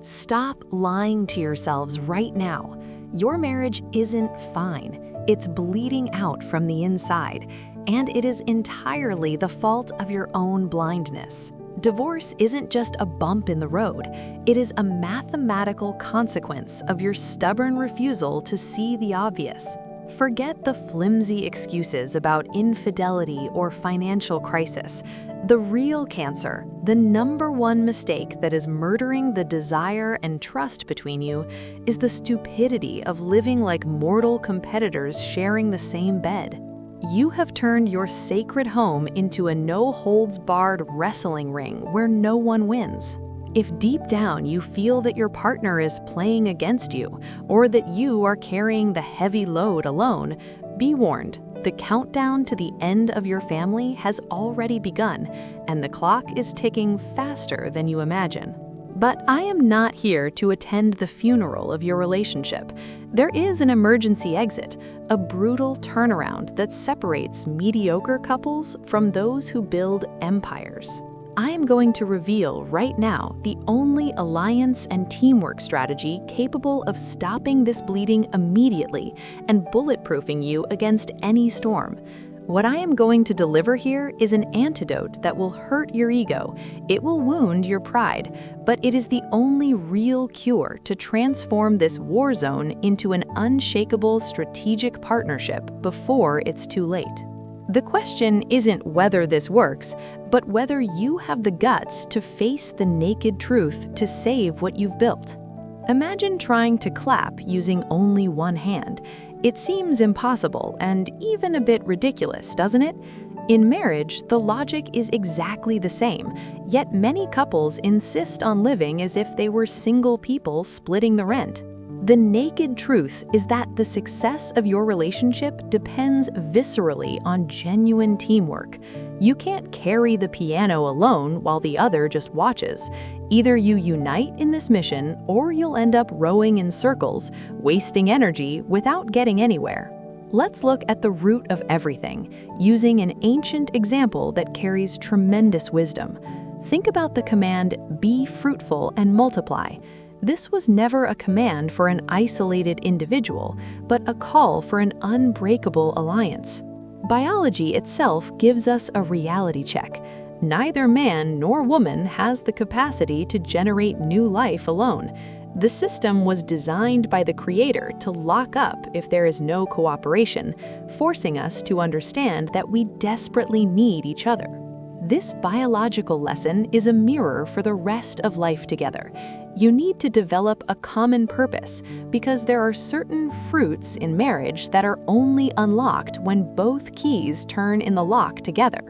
Stop lying to yourselves right now. Your marriage isn't fine. It's bleeding out from the inside, and it is entirely the fault of your own blindness. Divorce isn't just a bump in the road. It is a mathematical consequence of your stubborn refusal to see the obvious. Forget the flimsy excuses about infidelity or financial crisis. The real cancer, the #1 mistake that is murdering the desire and trust between you, is the stupidity of living like mortal competitors sharing the same bed. You have turned your sacred home into a no-holds-barred wrestling ring where no one wins. If deep down you feel that your partner is playing against you, or that you are carrying the heavy load alone, be warned. The countdown to the end of your family has already begun, and the clock is ticking faster than you imagine. But I am not here to attend the funeral of your relationship. There is an emergency exit, a brutal turnaround that separates mediocre couples from those who build empires. I am going to reveal right now the only alliance and teamwork strategy capable of stopping this bleeding immediately and bulletproofing you against any storm. What I am going to deliver here is an antidote that will hurt your ego, it will wound your pride, but it is the only real cure to transform this war zone into an unshakable strategic partnership before it's too late. The question isn't whether this works, but whether you have the guts to face the naked truth to save what you've built. Imagine trying to clap using only one hand. It seems impossible and even a bit ridiculous, doesn't it? In marriage, the logic is exactly the same, yet many couples insist on living as if they were single people splitting the rent. The naked truth is that the success of your relationship depends viscerally on genuine teamwork. You can't carry the piano alone while the other just watches. Either you unite in this mission, or you'll end up rowing in circles, wasting energy without getting anywhere. Let's look at the root of everything, using an ancient example that carries tremendous wisdom. Think about the command, "Be fruitful and multiply." This was never a command for an isolated individual, but a call for an unbreakable alliance. Biology itself gives us a reality check. Neither man nor woman has the capacity to generate new life alone. The system was designed by the Creator to lock up if there is no cooperation, forcing us to understand that we desperately need each other. This biological lesson is a mirror for the rest of life together. You need to develop a common purpose because there are certain fruits in marriage that are only unlocked when both keys turn in the lock together.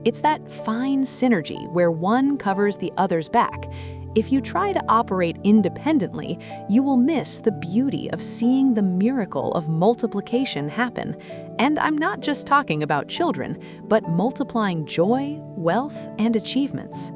It's that fine synergy where one covers the other's back. If you try to operate independently, you will miss the beauty of seeing the miracle of multiplication happen. And I'm not just talking about children, but multiplying joy, wealth, and achievements.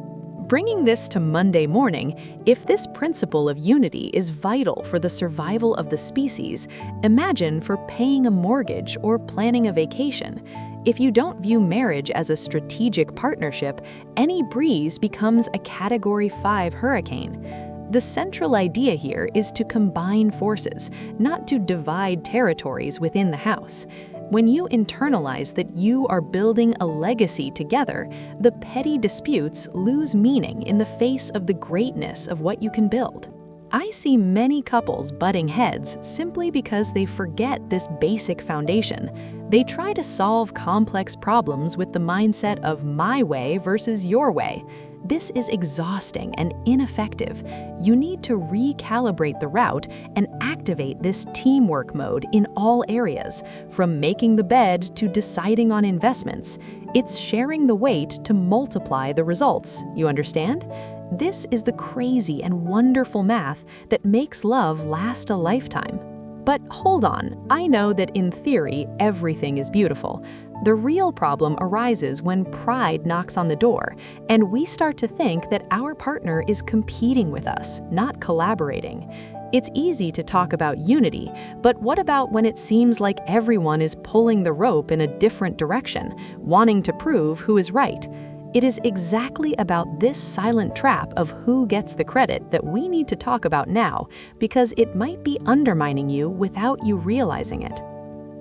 Bringing this to Monday morning, if this principle of unity is vital for the survival of the species, imagine for paying a mortgage or planning a vacation. If you don't view marriage as a strategic partnership, any breeze becomes a Category 5 hurricane. The central idea here is to combine forces, not to divide territories within the house. When you internalize that you are building a legacy together, the petty disputes lose meaning in the face of the greatness of what you can build. I see many couples butting heads simply because they forget this basic foundation. They try to solve complex problems with the mindset of my way versus your way. This is exhausting and ineffective. You need to recalibrate the route and activate this teamwork mode in all areas, from making the bed to deciding on investments. It's sharing the weight to multiply the results, you understand? This is the crazy and wonderful math that makes love last a lifetime. But hold on, I know that in theory, everything is beautiful. The real problem arises when pride knocks on the door, and we start to think that our partner is competing with us, not collaborating. It's easy to talk about unity, but what about when it seems like everyone is pulling the rope in a different direction, wanting to prove who is right? It is exactly about this silent trap of who gets the credit that we need to talk about now, because it might be undermining you without you realizing it.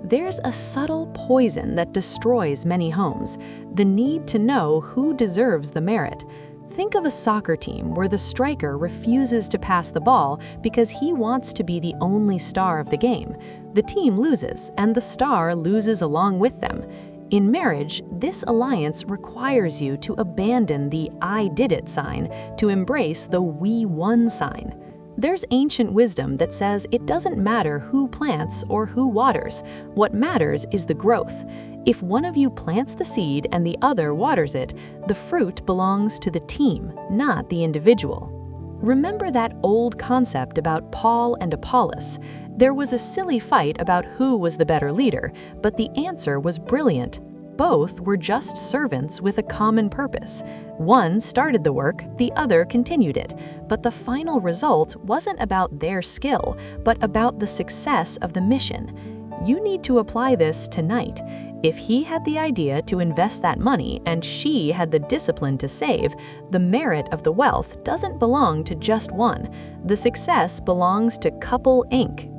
There's a subtle poison that destroys many homes: the need to know who deserves the merit. Think of a soccer team where the striker refuses to pass the ball because he wants to be the only star of the game. The team loses, and the star loses along with them. In marriage, this alliance requires you to abandon the "I did it" sign to embrace the "we won" sign. There's ancient wisdom that says it doesn't matter who plants or who waters. What matters is the growth. If one of you plants the seed and the other waters it, the fruit belongs to the team, not the individual. Remember that old concept about Paul and Apollos? There was a silly fight about who was the better leader, but the answer was brilliant. Both were just servants with a common purpose. One started the work, the other continued it, but the final result wasn't about their skill, but about the success of the mission. You need to apply this tonight. If he had the idea to invest that money and she had the discipline to save, the merit of the wealth doesn't belong to just one. The success belongs to Couple Inc.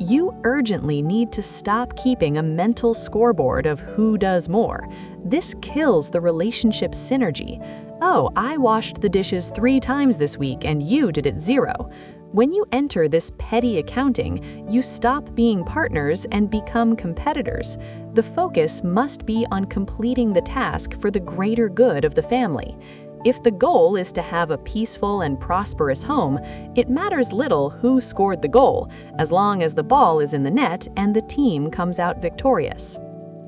You urgently need to stop keeping a mental scoreboard of who does more. This kills the relationship synergy. Oh, I washed the dishes 3 times this week and you did it 0. When you enter this petty accounting, you stop being partners and become competitors. The focus must be on completing the task for the greater good of the family. If the goal is to have a peaceful and prosperous home, it matters little who scored the goal, as long as the ball is in the net and the team comes out victorious.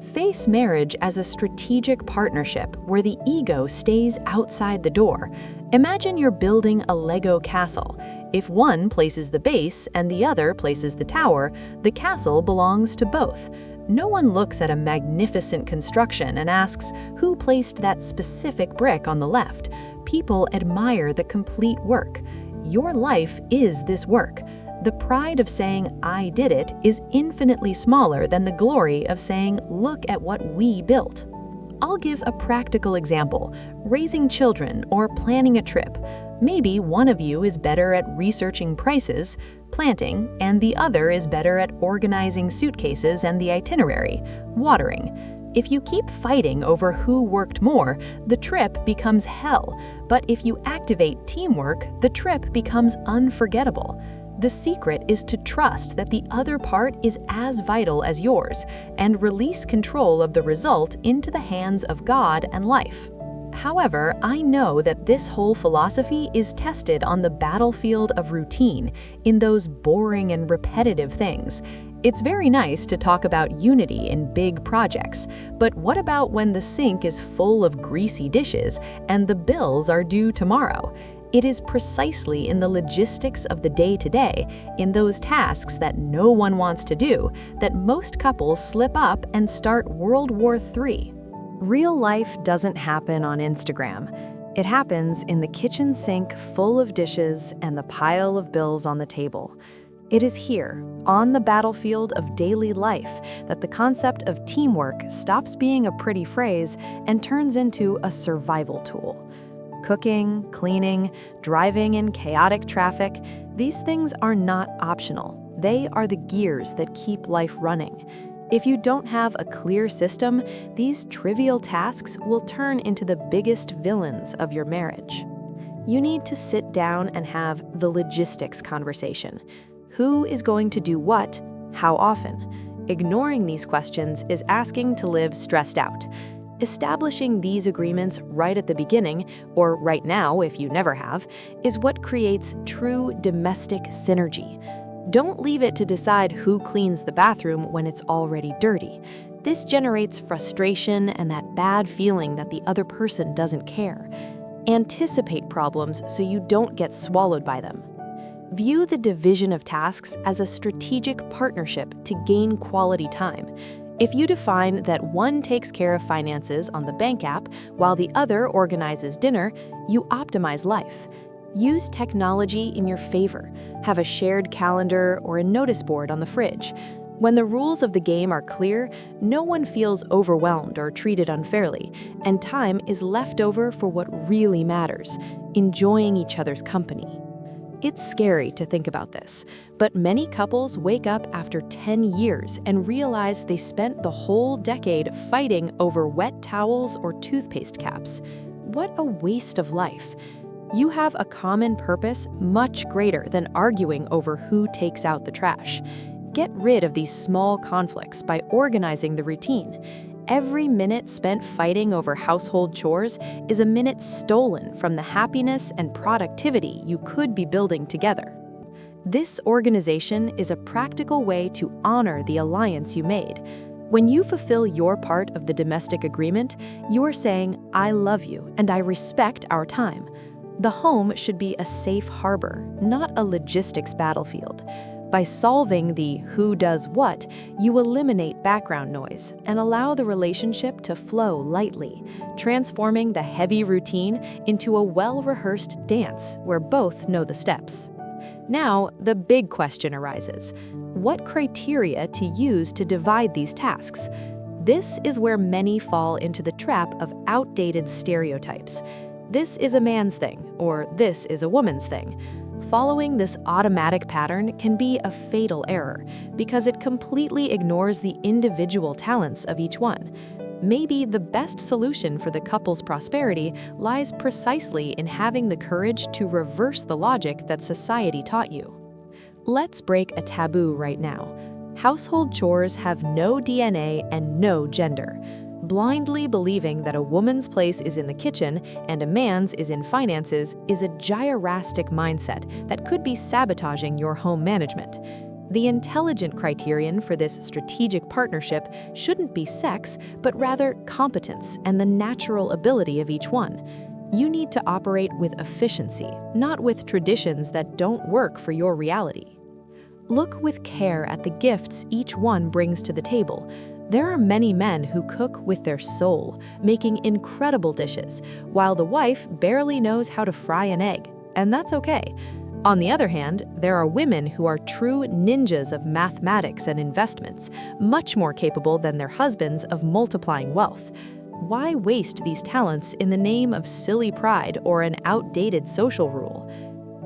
Face marriage as a strategic partnership where the ego stays outside the door. Imagine you're building a Lego castle. If one places the base and the other places the tower, the castle belongs to both. No one looks at a magnificent construction and asks who placed that specific brick on the left. People admire the complete work. Your life is this work. The pride of saying, "I did it," is infinitely smaller than the glory of saying, "Look at what we built." I'll give a practical example: raising children or planning a trip. Maybe one of you is better at researching prices, planting, and the other is better at organizing suitcases and the itinerary, watering. If you keep fighting over who worked more, the trip becomes hell. But if you activate teamwork, the trip becomes unforgettable. The secret is to trust that the other part is as vital as yours and release control of the result into the hands of God and life. However, I know that this whole philosophy is tested on the battlefield of routine, in those boring and repetitive things. It's very nice to talk about unity in big projects, but what about when the sink is full of greasy dishes and the bills are due tomorrow? It is precisely in the logistics of the day-to-day, in those tasks that no one wants to do, that most couples slip up and start World War III. Real life doesn't happen on Instagram. It happens in the kitchen sink full of dishes and the pile of bills on the table. It is here, on the battlefield of daily life, that the concept of teamwork stops being a pretty phrase and turns into a survival tool. Cooking, cleaning, driving in chaotic traffic, these things are not optional. They are the gears that keep life running. If you don't have a clear system, these trivial tasks will turn into the biggest villains of your marriage. You need to sit down and have the logistics conversation. Who is going to do what? How often? Ignoring these questions is asking to live stressed out. Establishing these agreements right at the beginning, or right now if you never have, is what creates true domestic synergy. Don't leave it to decide who cleans the bathroom when it's already dirty. This generates frustration and that bad feeling that the other person doesn't care. Anticipate problems so you don't get swallowed by them. View the division of tasks as a strategic partnership to gain quality time. If you define that one takes care of finances on the bank app while the other organizes dinner, you optimize life. Use technology in your favor. Have a shared calendar or a notice board on the fridge. When the rules of the game are clear, no one feels overwhelmed or treated unfairly, and time is left over for what really matters, enjoying each other's company. It's scary to think about this, but many couples wake up after 10 years and realize they spent the whole decade fighting over wet towels or toothpaste caps. What a waste of life. You have a common purpose much greater than arguing over who takes out the trash. Get rid of these small conflicts by organizing the routine. Every minute spent fighting over household chores is a minute stolen from the happiness and productivity you could be building together. This organization is a practical way to honor the alliance you made. When you fulfill your part of the domestic agreement, you are saying, "I love you and I respect our time." The home should be a safe harbor, not a logistics battlefield. By solving the who does what, you eliminate background noise and allow the relationship to flow lightly, transforming the heavy routine into a well-rehearsed dance where both know the steps. Now, the big question arises: what criteria to use to divide these tasks? This is where many fall into the trap of outdated stereotypes. This is a man's thing, or this is a woman's thing. Following this automatic pattern can be a fatal error because it completely ignores the individual talents of each one. Maybe the best solution for the couple's prosperity lies precisely in having the courage to reverse the logic that society taught you. Let's break a taboo right now. Household chores have no DNA and no gender. Blindly believing that a woman's place is in the kitchen and a man's is in finances is a gyrastic mindset that could be sabotaging your home management. The intelligent criterion for this strategic partnership shouldn't be sex, but rather competence and the natural ability of each one. You need to operate with efficiency, not with traditions that don't work for your reality. Look with care at the gifts each one brings to the table. There are many men who cook with their soul, making incredible dishes, while the wife barely knows how to fry an egg, and that's okay. On the other hand, there are women who are true ninjas of mathematics and investments, much more capable than their husbands of multiplying wealth. Why waste these talents in the name of silly pride or an outdated social rule?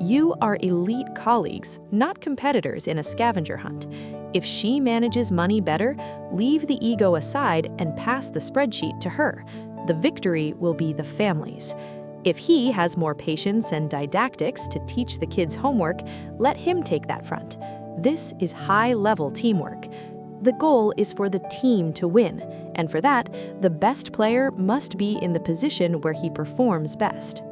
You are elite colleagues, not competitors in a scavenger hunt. If she manages money better, leave the ego aside and pass the spreadsheet to her. The victory will be the family's. If he has more patience and didactics to teach the kids homework, let him take that front. This is high-level teamwork. The goal is for the team to win, and for that, the best player must be in the position where he performs best.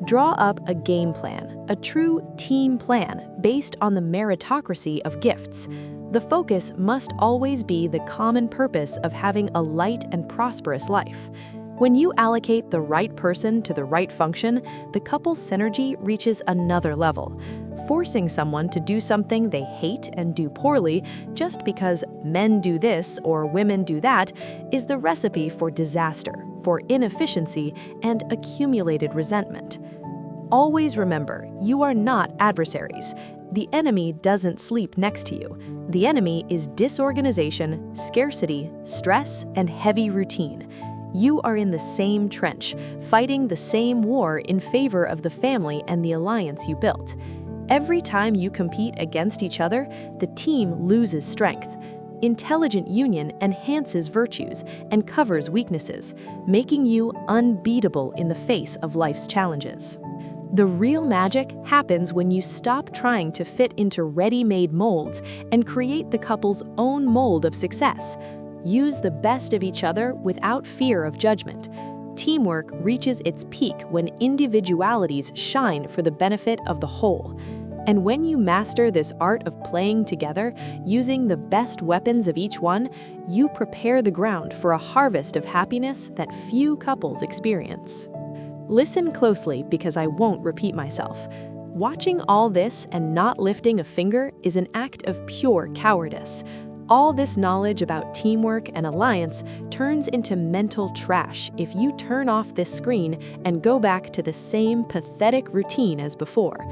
Draw up a game plan, a true team plan based on the meritocracy of gifts. The focus must always be the common purpose of having a light and prosperous life. When you allocate the right person to the right function, the couple's synergy reaches another level. Forcing someone to do something they hate and do poorly just because men do this or women do that is the recipe for disaster, for inefficiency, and accumulated resentment. Always remember, you are not adversaries. The enemy doesn't sleep next to you. The enemy is disorganization, scarcity, stress, and heavy routine. You are in the same trench, fighting the same war in favor of the family and the alliance you built. Every time you compete against each other, the team loses strength. Intelligent union enhances virtues and covers weaknesses, making you unbeatable in the face of life's challenges. The real magic happens when you stop trying to fit into ready-made molds and create the couple's own mold of success. Use the best of each other without fear of judgment. Teamwork reaches its peak when individualities shine for the benefit of the whole. And when you master this art of playing together, using the best weapons of each one, you prepare the ground for a harvest of happiness that few couples experience. Listen closely because I won't repeat myself. Watching all this and not lifting a finger is an act of pure cowardice. All this knowledge about teamwork and alliance turns into mental trash if you turn off this screen and go back to the same pathetic routine as before.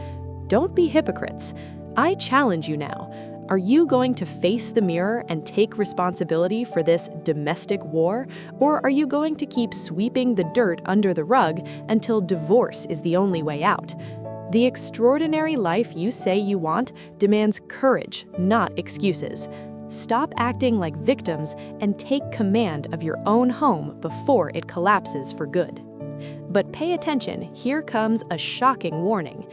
Don't be hypocrites. I challenge you now. Are you going to face the mirror and take responsibility for this domestic war, or are you going to keep sweeping the dirt under the rug until divorce is the only way out? The extraordinary life you say you want demands courage, not excuses. Stop acting like victims and take command of your own home before it collapses for good. But pay attention, here comes a shocking warning.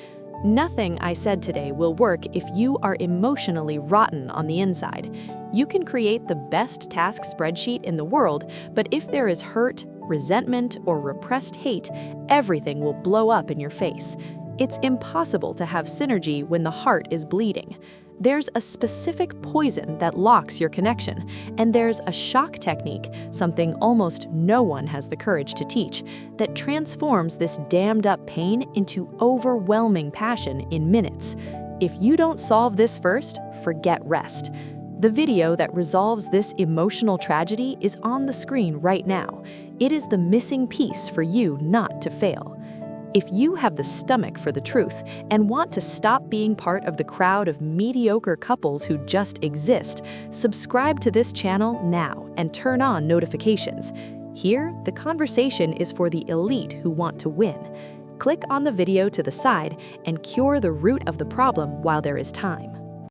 Nothing I said today will work if you are emotionally rotten on the inside. You can create the best task spreadsheet in the world, but if there is hurt, resentment, or repressed hate, everything will blow up in your face. It's impossible to have synergy when the heart is bleeding. There's a specific poison that locks your connection, and there's a shock technique, something almost no one has the courage to teach, that transforms this dammed up pain into overwhelming passion in minutes. If you don't solve this first, forget rest. The video that resolves this emotional tragedy is on the screen right now. It is the missing piece for you not to fail. If you have the stomach for the truth and want to stop being part of the crowd of mediocre couples who just exist, subscribe to this channel now and turn on notifications. Here, the conversation is for the elite who want to win. Click on the video to the side and cure the root of the problem while there is time.